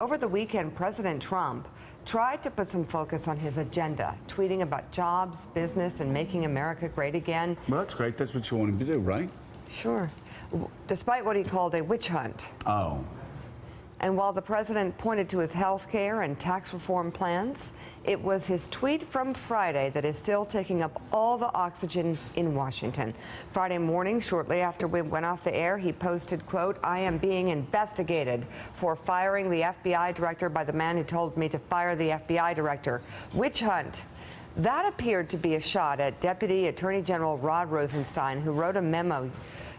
Over the weekend, President Trump tried to put some focus on his agenda, tweeting about jobs, business, and making America great again. Well, that's great. That's what you want him to do, right? Sure. Despite what he called a witch hunt. Oh. And while the president pointed to his health care and tax reform plans, it was his tweet from Friday that is still taking up all the oxygen in Washington. Friday morning, shortly after we went off the air, he posted, quote, "I am being investigated for firing the FBI director by the man who told me to fire the FBI director. Witch hunt." That appeared to be a shot at Deputy Attorney General Rod Rosenstein, who wrote a memo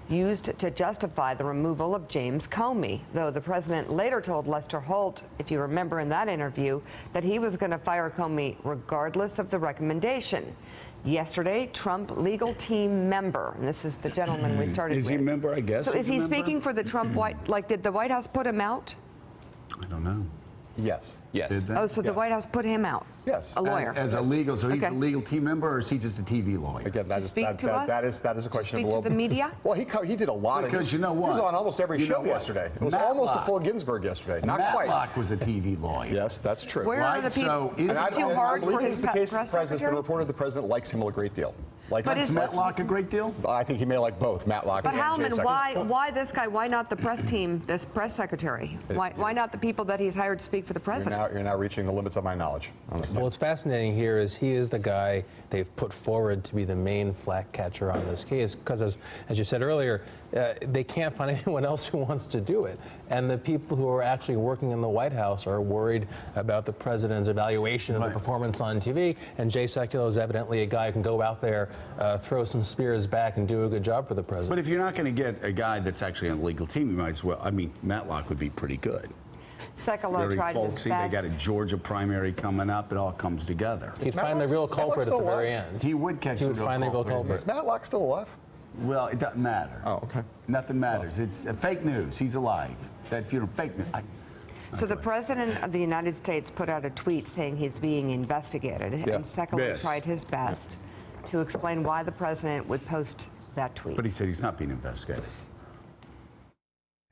used to justify the removal of James Comey, though the president later told Lester Holt, if you remember in that interview, that he was going to fire Comey regardless of the recommendation. Yesterday, Trump legal team member, and this is the gentleman we started with. Is he a member, I guess? So is he speaking for the Trump did the White House put him out? I don't know. Yes. Yes. Oh, so the White House put him out? Yes. A lawyer? As a legal, so he's a legal team member, or is he just a TV lawyer? Again, that is a question of the media. Well, he did a lot because of. you know what? He was on almost every show yesterday. It was almost a full Ginsburg yesterday. Not quite. Matlock was a TV lawyer. Yes, that's true. Where are the people? So is it too hard for his press secretary? It's been reported the president likes him a great deal. But is Matlock a great deal? I think he may like both Matlock. But and Howman, why this guy? Why not the press team? This press secretary? Why not the people that he's hired to speak for the president? You're now reaching the limits of my knowledge on this. Well, what's fascinating here is he is the guy they've put forward to be the main flag catcher on this case because, as you said earlier, they can't find anyone else who wants to do it. And the people who are actually working in the White House are worried about the president's evaluation of the performance on TV. And Jay Sekulow is evidently a guy who can go out there, throw some spears back, and do a good job for the president. But if you're not going to get a guy that's actually on the legal team, you might as well. I mean, Matlock would be pretty good. Sekulow tried his best. They got a Georgia primary coming up. It all comes together. He'd find the real culprit at the very end. He would catch the real culprit. Is Matlock still alive? Well, it doesn't matter. Oh, okay. Nothing matters. It's fake news. He's alive. Fake news. So the president of the United States put out a tweet saying he's being investigated, and Sekulow tried his best to explain why the president would post that tweet. But he said he's not being investigated.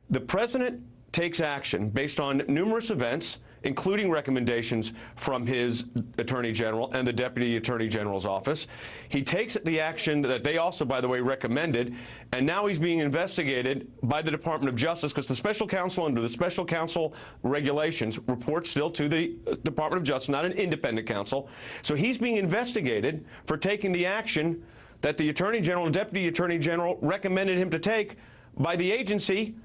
The president takes action based on numerous events, including recommendations from his attorney general and the deputy attorney general's office. He takes the action that they also, by the way, recommended, and now he's being investigated by the Department of Justice because the special counsel, under the special counsel regulations, reports still to the Department of Justice, not an independent counsel. So he's being investigated for taking the action that the attorney general and deputy attorney general recommended him to take by the agency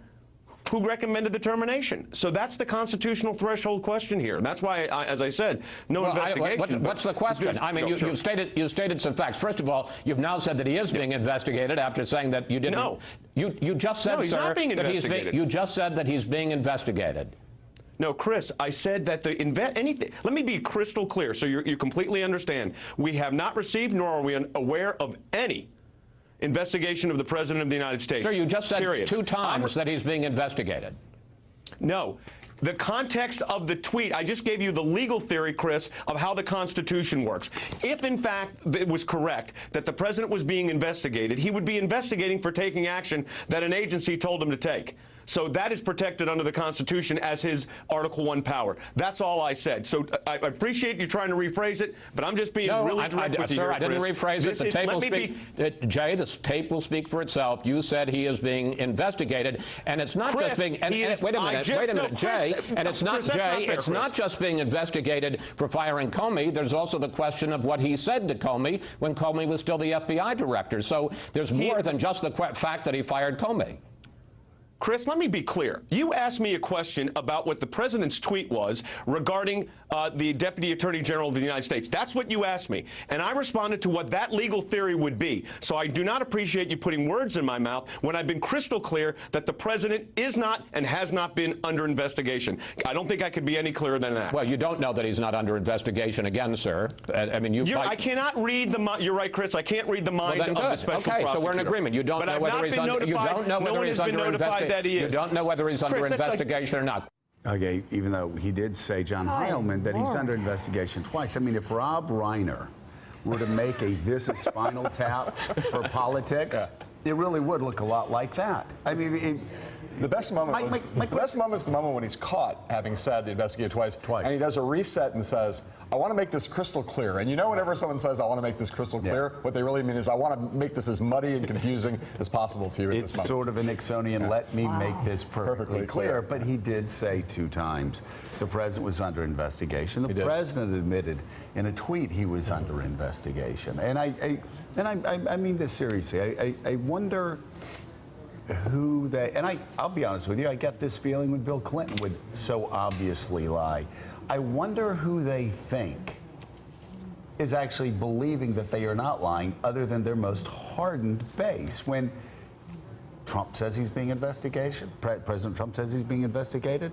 who recommended the termination. So that's the constitutional threshold question here. That's why, as I said, investigation. What's the question? I mean, you've stated some facts. First of all, you've now said that he is being investigated after saying that you didn't. No. You just said, he's sir, not being investigated. You just said that he's being investigated. No, Chris, I said that anything. Let me be crystal clear so you completely understand. We have not received, nor are we aware of any investigation of the President of the United States. Sir, you just said period. 2 times that he's being investigated. No. The context of the tweet, I just gave you the legal theory, Chris, of how the Constitution works. If, in fact, it was correct that the President was being investigated, he would be investigating for taking action that an agency told him to take. So that is protected under the Constitution as his Article I power. That's all I said. So I appreciate you trying to rephrase it, but I'm just being really direct with you, sir, I didn't rephrase it. The tape will speak. Jay, the tape will speak for itself. You said he is being investigated, and it's not just being. Wait a minute, Jay. And it's not Jay. It's not just being investigated for firing Comey. There's also the question of what he said to Comey when Comey was still the FBI director. So there's more than just the fact that he fired Comey. Chris, let me be clear. You asked me a question about what the president's tweet was regarding the Deputy Attorney General of the United States. That's what you asked me. And I responded to what that legal theory would be. So I do not appreciate you putting words in my mouth when I've been crystal clear that the president is not and has not been under investigation. I don't think I could be any clearer than that. Well, you don't know that he's not under investigation again, sir. I mean, I cannot read the mind. You're right, Chris. I can't read the mind of the special prosecutor. Okay, so we're in agreement. You don't know whether he's under investigation. You don't know whether he's under investigation or not. Okay, even though he did say, John Heilman, that he's under investigation twice. I mean, if Rob Reiner were to make a "this is Spinal Tap" for politics, It really would look a lot like that. I mean, the best moment is the moment when he's caught having said investigate twice, and he does a reset and says, I want to make this crystal clear. And you know, whenever someone says, I want to make this crystal clear, what they really mean is, I want to make this as muddy and confusing as possible to you. It's sort of a Nixonian, let me make this perfectly clear. But he did say 2 times the president was under investigation. The president admitted in a tweet he was under investigation. And I mean this seriously. I wonder who they, and I'll be honest with you, I get this feeling when Bill Clinton would so obviously lie. I wonder who they think is actually believing that they are not lying, other than their most hardened base. When Trump says he's being investigated, President Trump says he's being investigated,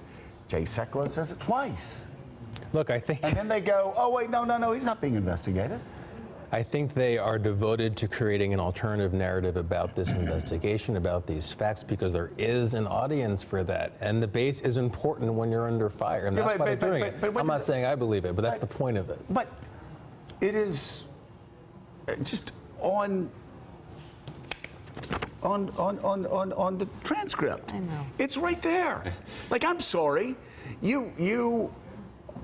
Jay Sekulow says it twice. Look, I think... And then they go, oh, wait, no, he's not being investigated. I think they are devoted to creating an alternative narrative about this investigation, about these facts, because there is an audience for that. And the base is important when you're under fire, and that's why they're doing it. I'm not saying I believe it, but that's the point of it. But it is just on the transcript. I know. It's right there. Like, I'm sorry. You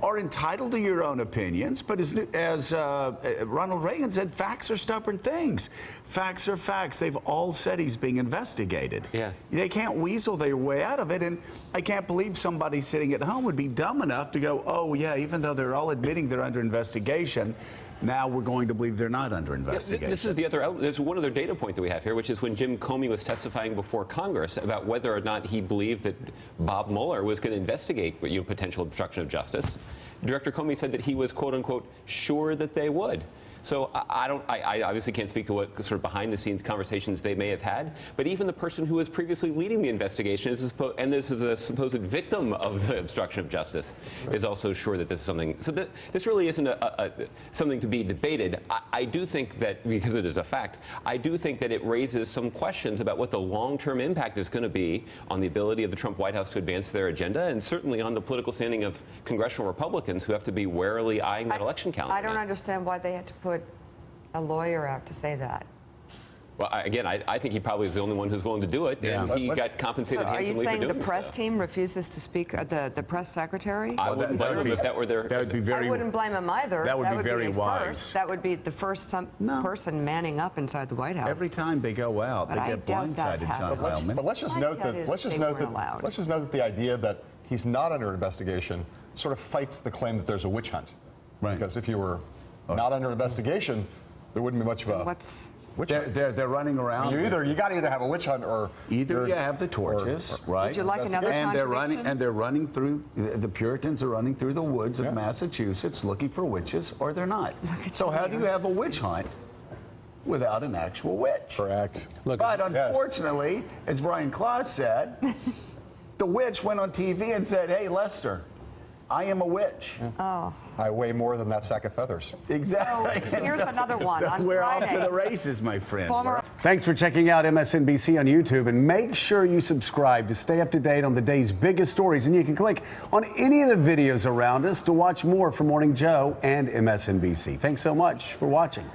are entitled to your own opinions, but as Ronald Reagan said, facts are stubborn things. Facts are facts. They've all said he's being investigated. Yeah. They can't weasel their way out of it, and I can't believe somebody sitting at home would be dumb enough to go, oh, yeah, even though they're all admitting they're under investigation, now we're going to believe they're not under investigation. Yeah, this is the other. There's one other data point that we have here, which is when Jim Comey was testifying before Congress about whether or not he believed that Bob Mueller was going to investigate potential obstruction of justice. Director Comey said that he was, quote unquote, sure that they would. So I obviously can't speak to what sort of behind-the-scenes conversations they may have had, but even the person who was previously leading the investigation, and this is a supposed victim of the obstruction of justice, is also sure that this is something. So this really isn't something to be debated. I do think that, because it is a fact, I do think that it raises some questions about what the long-term impact is going to be on the ability of the Trump White House to advance their agenda, and certainly on the political standing of congressional Republicans who have to be warily eyeing that election calendar. I don't understand why they had to put a lawyer out to say that. Well, again, I think he probably is the only one who's willing to do it, and he got compensated handsomely for doing so. Are you saying the press team refuses to speak, the press secretary? I wouldn't blame him if that were their... That would be very... I wouldn't blame him either. That would be very wise. That would be the first person manning up inside the White House. Every time they go out, they get blindsided, John Heilman. But let's just note that the idea that he's not under investigation sort of fights the claim that there's a witch hunt. Right. Because if you were not under investigation, there wouldn't be much of a witch hunt. They're running around. I mean, you got to either have a witch hunt or either you have the torches, right? Would you like another contradiction? And they're running through. The Puritans are running through the woods of Massachusetts looking for witches, or they're not. So how do you have a witch hunt without an actual witch? Correct. But unfortunately, as Brian Klaus said, the witch went on TV and said, "Hey, Lester, I am a witch." Oh. I weigh more than that sack of feathers. Exactly. So here's another one. So on we're Friday, off to the races, my friend. Thanks for checking out MSNBC on YouTube, and make sure you subscribe to stay up to date on the day's biggest stories. And you can click on any of the videos around us to watch more from Morning Joe and MSNBC. Thanks so much for watching.